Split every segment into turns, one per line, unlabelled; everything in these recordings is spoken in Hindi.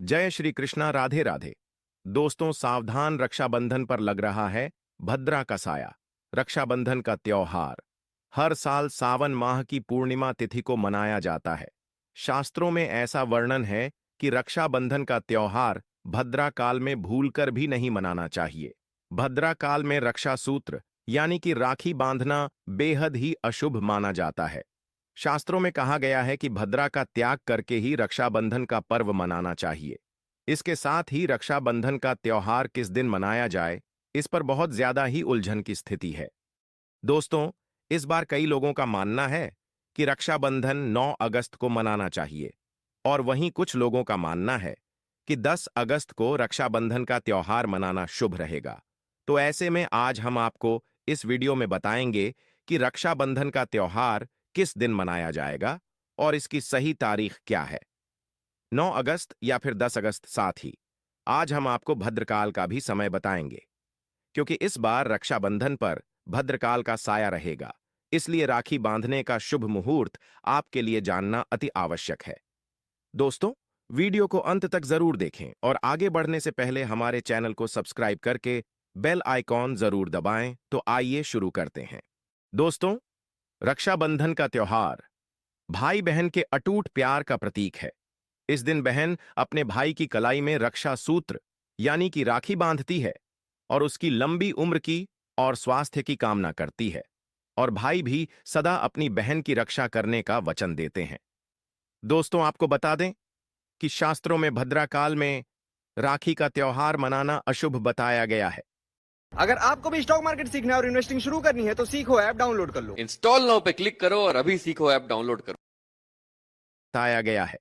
जय श्री कृष्णा। राधे राधे। दोस्तों, सावधान, रक्षाबंधन पर लग रहा है भद्रा का साया। रक्षाबंधन का त्योहार हर साल सावन माह की पूर्णिमा तिथि को मनाया जाता है। शास्त्रों में ऐसा वर्णन है कि रक्षाबंधन का त्योहार भद्रा काल में भूलकर भी नहीं मनाना चाहिए। भद्रा काल में रक्षा सूत्र यानी कि राखी बांधना बेहद ही अशुभ माना जाता है। शास्त्रों में कहा गया है कि भद्रा का त्याग करके ही रक्षाबंधन का पर्व मनाना चाहिए। इसके साथ ही रक्षाबंधन का त्योहार किस दिन मनाया जाए, इस पर बहुत ज्यादा ही उलझन की स्थिति है। दोस्तों, इस बार कई लोगों का मानना है कि रक्षाबंधन 9 अगस्त को मनाना चाहिए और वहीं कुछ लोगों का मानना है कि 10 अगस्त को रक्षाबंधन का त्योहार मनाना शुभ रहेगा। तो ऐसे में आज हम आपको इस वीडियो में बताएंगे कि रक्षाबंधन का त्योहार किस दिन मनाया जाएगा और इसकी सही तारीख क्या है। 9 अगस्त या फिर 10 अगस्त, साथ ही आज हम आपको भद्रकाल का भी समय बताएंगे, क्योंकि इस बार रक्षाबंधन पर भद्रकाल का साया रहेगा। इसलिए राखी बांधने का शुभ मुहूर्त आपके लिए जानना अति आवश्यक है। दोस्तों, वीडियो को अंत तक जरूर देखें और आगे बढ़ने से पहले हमारे चैनल को सब्सक्राइब करके बेल आइकॉन जरूर दबाएं। तो आइए शुरू करते हैं। दोस्तों, रक्षाबंधन का त्योहार भाई बहन के अटूट प्यार का प्रतीक है। इस दिन बहन अपने भाई की कलाई में रक्षा सूत्र यानी कि राखी बांधती है और उसकी लंबी उम्र की और स्वास्थ्य की कामना करती है, और भाई भी सदा अपनी बहन की रक्षा करने का वचन देते हैं। दोस्तों, आपको बता दें कि शास्त्रों में भद्रा काल में राखी का त्योहार मनाना अशुभ बताया गया है।
अगर आपको भी स्टॉक मार्केट सीखना है और इन्वेस्टिंग शुरू करनी है तो सीखो ऐप डाउनलोड कर लो।
इंस्टॉल नाउ पे क्लिक करो और अभी सीखो ऐप डाउनलोड करो।
बताया गया है,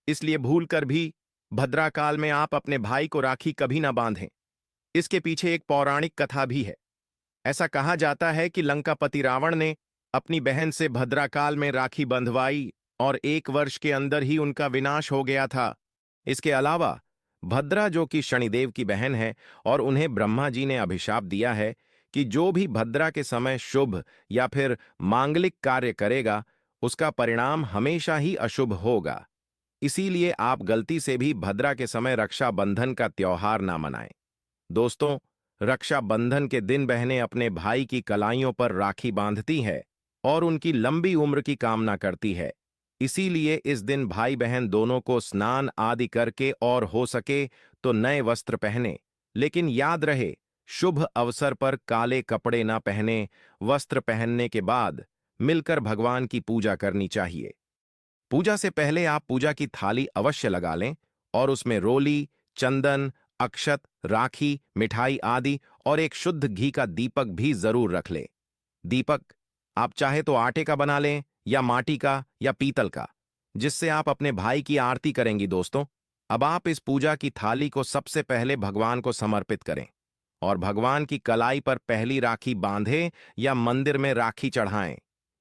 इसलिए भूल कर भी भद्रा काल में आप अपने भाई को राखी कभी ना बांधें। इसके पीछे एक पौराणिक कथा भी है। ऐसा कहा जाता है कि लंकापति रावण ने अपनी बहन से भद्रा काल में राखी बंधवाई और 1 वर्ष के अंदर ही उनका विनाश हो गया था। इसके अलावा भद्रा, जो कि शनिदेव की बहन है, और उन्हें ब्रह्मा जी ने अभिशाप दिया है कि जो भी भद्रा के समय शुभ या फिर मांगलिक कार्य करेगा, उसका परिणाम हमेशा ही अशुभ होगा। इसीलिए आप गलती से भी भद्रा के समय रक्षाबंधन का त्योहार ना मनाएं। दोस्तों, रक्षाबंधन के दिन बहनें अपने भाई की कलाइयों पर राखी बांधती है और उनकी लंबी उम्र की कामना करती है। इसीलिए इस दिन भाई बहन दोनों को स्नान आदि करके और हो सके तो नए वस्त्र पहने, लेकिन याद रहे, शुभ अवसर पर काले कपड़े ना पहने। वस्त्र पहनने के बाद मिलकर भगवान की पूजा करनी चाहिए। पूजा से पहले आप पूजा की थाली अवश्य लगा लें और उसमें रोली, चंदन, अक्षत, राखी, मिठाई आदि और एक शुद्ध घी का दीपक भी जरूर रख लें। दीपक आप चाहे तो आटे का बना लें या माटी का या पीतल का, जिससे आप अपने भाई की आरती करेंगी। दोस्तों, अब आप इस पूजा की थाली को सबसे पहले भगवान को समर्पित करें और भगवान की कलाई पर पहली राखी बांधें या मंदिर में राखी चढ़ाएं।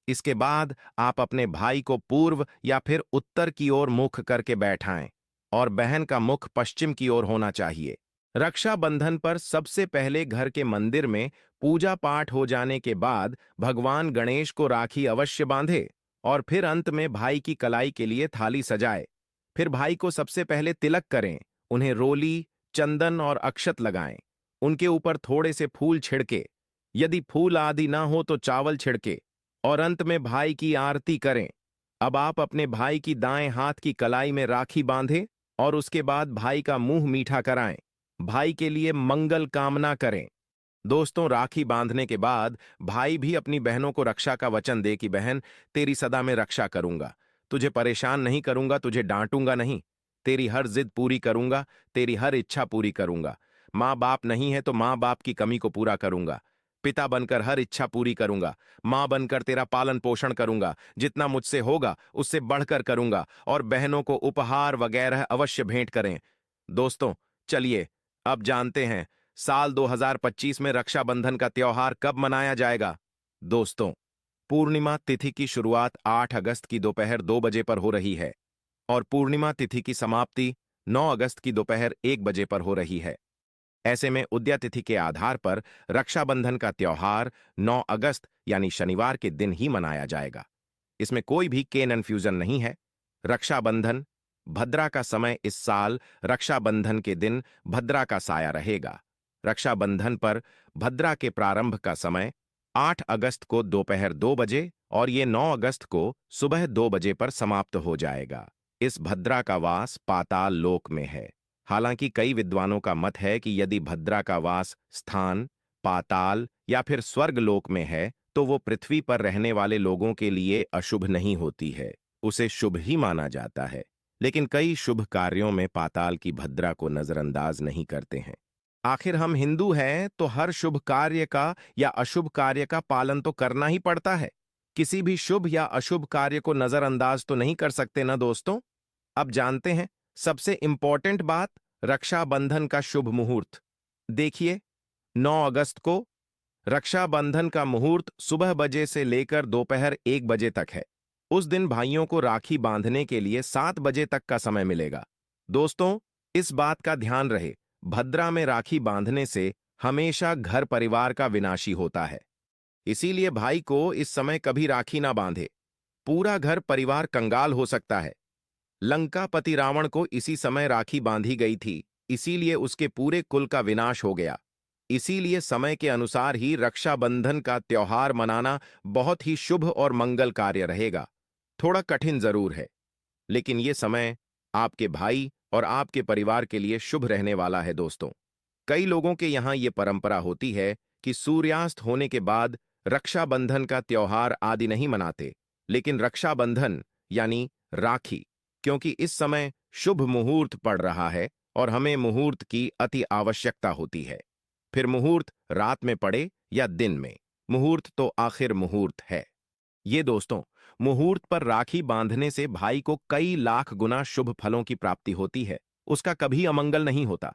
इसके बाद आप अपने भाई को पूर्व या फिर उत्तर की ओर मुख करके बैठाएं और बहन का मुख पश्चिम की ओर होना चाहिए। रक्षाबंधन पर सबसे पहले घर के मंदिर में पूजा पाठ हो जाने के बाद भगवान गणेश को राखी अवश्य बांधे और फिर अंत में भाई की कलाई के लिए थाली सजाए। फिर भाई को सबसे पहले तिलक करें, उन्हें रोली, चंदन और अक्षत लगाएं। उनके ऊपर थोड़े से फूल छिड़के, यदि फूल आदि ना हो तो चावल छिड़के, और अंत में भाई की आरती करें। अब आप अपने भाई की दाएं हाथ की कलाई में राखी बांधें और उसके बाद भाई का मुंह मीठा कराएं। भाई के लिए मंगल कामना करें। दोस्तों, राखी बांधने के बाद भाई भी अपनी बहनों को रक्षा का वचन दे कि बहन, तेरी सदा मैं रक्षा करूंगा, तुझे परेशान नहीं करूंगा, तुझे डांटूंगा नहीं, तेरी हर जिद पूरी करूंगा, तेरी हर इच्छा पूरी करूंगा। माँ बाप नहीं है तो माँ बाप की कमी को पूरा करूंगा, पिता बनकर हर इच्छा पूरी करूंगा, मां बनकर तेरा पालन पोषण करूंगा, जितना मुझसे होगा उससे बढ़कर करूंगा, और बहनों को उपहार वगैरह अवश्य भेंट करें। दोस्तों, चलिए अब जानते हैं साल 2025 में रक्षाबंधन का त्योहार कब मनाया जाएगा। दोस्तों, पूर्णिमा तिथि की शुरुआत 8 अगस्त की दोपहर 2 बजे पर हो रही है और पूर्णिमा तिथि की समाप्ति 9 अगस्त की दोपहर 1 बजे पर हो रही है। ऐसे में उदया तिथि के आधार पर रक्षाबंधन का त्योहार 9 अगस्त यानी शनिवार के दिन ही मनाया जाएगा। इसमें कोई भी कन्फ्यूजन नहीं है। रक्षाबंधन भद्रा का समय इस साल रक्षाबंधन के दिन भद्रा का साया रहेगा। रक्षाबंधन पर भद्रा के प्रारंभ का समय 8 अगस्त को दोपहर 2 बजे और ये 9 अगस्त को सुबह 2 बजे पर समाप्त हो जाएगा। इस भद्रा का वास पाताल लोक में है। हालांकि कई विद्वानों का मत है कि यदि भद्रा का वास स्थान पाताल या फिर स्वर्ग लोक में है तो वो पृथ्वी पर रहने वाले लोगों के लिए अशुभ नहीं होती है, उसे शुभ ही माना जाता है। लेकिन कई शुभ कार्यों में पाताल की भद्रा को नजरअंदाज नहीं करते हैं। आखिर हम हिंदू हैं तो हर शुभ कार्य का या अशुभ कार्य का पालन तो करना ही पड़ता है। किसी भी शुभ या अशुभ कार्य को नजरअंदाज तो नहीं कर सकते ना दोस्तों। अब जानते हैं सबसे इंपॉर्टेंट बात, रक्षाबंधन का शुभ मुहूर्त। देखिए 9 अगस्त को रक्षाबंधन का मुहूर्त सुबह बजे से लेकर दोपहर 1 बजे तक है। उस दिन भाइयों को राखी बांधने के लिए 7 बजे तक का समय मिलेगा। दोस्तों, इस बात का ध्यान रहे, भद्रा में राखी बांधने से हमेशा घर परिवार का विनाशी होता है। इसीलिए भाई को इस समय कभी राखी ना बांधे, पूरा घर परिवार कंगाल हो सकता है। लंकापति रावण को इसी समय राखी बांधी गई थी, इसीलिए उसके पूरे कुल का विनाश हो गया। इसीलिए समय के अनुसार ही रक्षाबंधन का त्योहार मनाना बहुत ही शुभ और मंगल कार्य रहेगा। थोड़ा कठिन जरूर है, लेकिन ये समय आपके भाई और आपके परिवार के लिए शुभ रहने वाला है दोस्तों। कई लोगों के यहाँ ये परंपरा होती है कि सूर्यास्त होने के बाद रक्षाबंधन का त्योहार आदि नहीं मनाते, लेकिन रक्षाबंधन यानी राखी, क्योंकि इस समय शुभ मुहूर्त पड़ रहा है और हमें मुहूर्त की अति आवश्यकता होती है। फिर मुहूर्त रात में पड़े या दिन में, मुहूर्त तो आखिर मुहूर्त है। ये दोस्तों, मुहूर्त पर राखी बांधने से भाई को कई लाख गुना शुभ फलों की प्राप्ति होती है, उसका कभी अमंगल नहीं होता।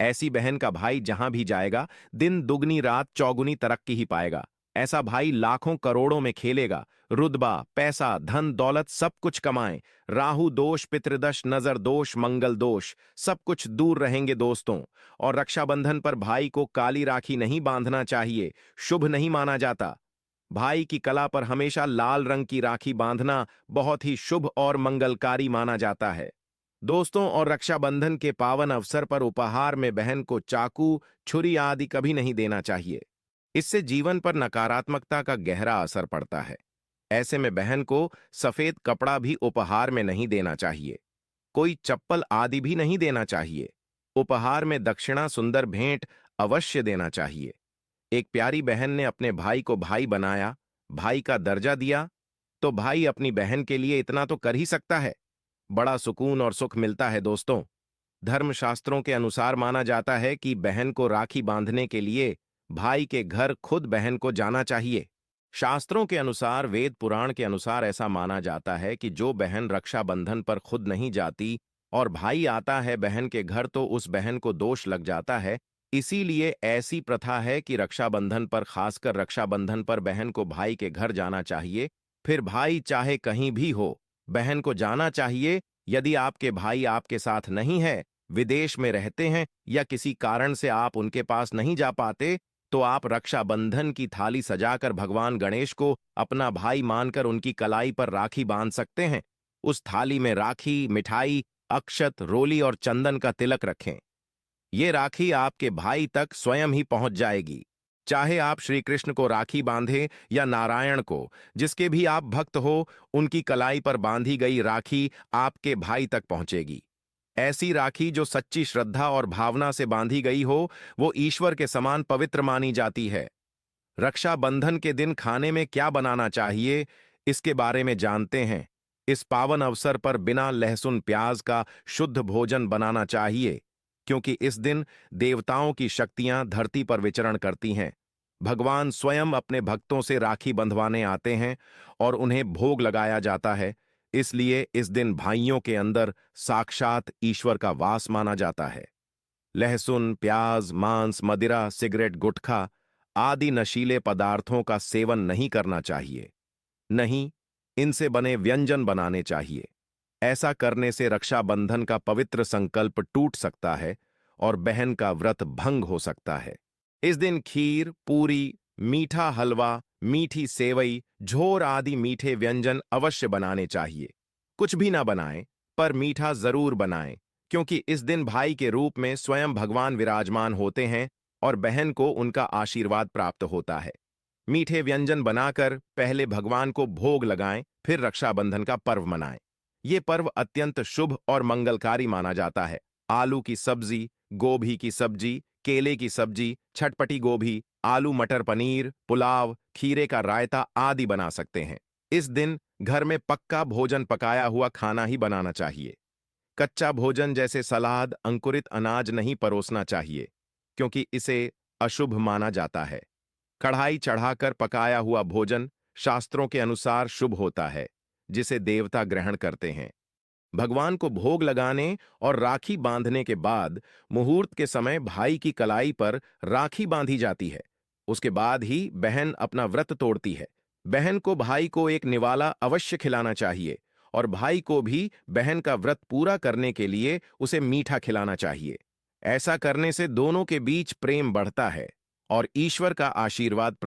ऐसी बहन का भाई जहां भी जाएगा दिन दुगनी रात चौगुनी तरक्की ही पाएगा। ऐसा भाई लाखों करोड़ों में खेलेगा, रुतबा पैसा धन दौलत सब कुछ कमाए, राहु दोष पितृदोष नजर दोष मंगल दोष सब कुछ दूर रहेंगे दोस्तों। और रक्षाबंधन पर भाई को काली राखी नहीं बांधना चाहिए, शुभ नहीं माना जाता। भाई की कला पर हमेशा लाल रंग की राखी बांधना बहुत ही शुभ और मंगलकारी माना जाता है दोस्तों। और रक्षाबंधन के पावन अवसर पर उपहार में बहन को चाकू छुरी आदि कभी नहीं देना चाहिए, इससे जीवन पर नकारात्मकता का गहरा असर पड़ता है। ऐसे में बहन को सफेद कपड़ा भी उपहार में नहीं देना चाहिए, कोई चप्पल आदि भी नहीं देना चाहिए। उपहार में दक्षिणा सुंदर भेंट अवश्य देना चाहिए। एक प्यारी बहन ने अपने भाई को भाई बनाया, भाई का दर्जा दिया, तो भाई अपनी बहन के लिए इतना तो कर ही सकता है। बड़ा सुकून और सुख मिलता है दोस्तों। धर्मशास्त्रों के अनुसार माना जाता है कि बहन को राखी बांधने के लिए भाई के घर खुद बहन को जाना चाहिए। शास्त्रों के अनुसार, वेद पुराण के अनुसार ऐसा माना जाता है कि जो बहन रक्षाबंधन पर खुद नहीं जाती और भाई आता है बहन के घर तो उस बहन को दोष लग जाता है। इसीलिए ऐसी प्रथा है कि रक्षाबंधन पर, खासकर रक्षाबंधन पर बहन को भाई के घर जाना चाहिए। फिर भाई चाहे कहीं भी हो, बहन को जाना चाहिए। यदि आपके भाई आपके साथ नहीं है, विदेश में रहते हैं या किसी कारण से आप उनके पास नहीं जा पाते, तो आप रक्षाबंधन की थाली सजाकर भगवान गणेश को अपना भाई मानकर उनकी कलाई पर राखी बांध सकते हैं। उस थाली में राखी, मिठाई, अक्षत, रोली और चंदन का तिलक रखें। ये राखी आपके भाई तक स्वयं ही पहुंच जाएगी। चाहे आप श्री कृष्ण को राखी बांधे या नारायण को, जिसके भी आप भक्त हो, उनकी कलाई पर बांधी गई राखी आपके भाई तक पहुंचेगी। ऐसी राखी जो सच्ची श्रद्धा और भावना से बांधी गई हो, वो ईश्वर के समान पवित्र मानी जाती है। रक्षाबंधन के दिन खाने में क्या बनाना चाहिए, इसके बारे में जानते हैं। इस पावन अवसर पर बिना लहसुन प्याज का शुद्ध भोजन बनाना चाहिए, क्योंकि इस दिन देवताओं की शक्तियां धरती पर विचरण करती हैं। भगवान स्वयं अपने भक्तों से राखी बंधवाने आते हैं और उन्हें भोग लगाया जाता है। इसलिए इस दिन भाइयों के अंदर साक्षात ईश्वर का वास माना जाता है। लहसुन, प्याज, मांस, मदिरा, सिगरेट, गुटखा आदि नशीले पदार्थों का सेवन नहीं करना चाहिए। नहीं, इनसे बने व्यंजन बनाने चाहिए। ऐसा करने से रक्षाबंधन का पवित्र संकल्प टूट सकता है और बहन का व्रत भंग हो सकता है। इस दिन खीर, पूरी, मीठा हलवा, मीठी सेवई, झोर आदि मीठे व्यंजन अवश्य बनाने चाहिए। कुछ भी ना बनाएं पर मीठा जरूर बनाएं, क्योंकि इस दिन भाई के रूप में स्वयं भगवान विराजमान होते हैं और बहन को उनका आशीर्वाद प्राप्त होता है। मीठे व्यंजन बनाकर पहले भगवान को भोग लगाएं, फिर रक्षाबंधन का पर्व मनाएं। ये पर्व अत्यंत शुभ और मंगलकारी माना जाता है। आलू की सब्जी, गोभी की सब्जी, केले की सब्जी, छटपटी गोभी, आलू मटर पनीर, पुलाव, खीरे का रायता आदि बना सकते हैं। इस दिन घर में पक्का भोजन पकाया हुआ खाना ही बनाना चाहिए। कच्चा भोजन जैसे सलाद, अंकुरित अनाज नहीं परोसना चाहिए, क्योंकि इसे अशुभ माना जाता है। कढ़ाई चढ़ाकर पकाया हुआ भोजन शास्त्रों के अनुसार शुभ होता है, जिसे देवता ग्रहण करते हैं। भगवान को भोग लगाने और राखी बांधने के बाद मुहूर्त के समय भाई की कलाई पर राखी बांधी जाती है। उसके बाद ही बहन अपना व्रत तोड़ती है। बहन को भाई को एक निवाला अवश्य खिलाना चाहिए और भाई को भी बहन का व्रत पूरा करने के लिए उसे मीठा खिलाना चाहिए। ऐसा करने से दोनों के बीच प्रेम बढ़ता है और ईश्वर का आशीर्वाद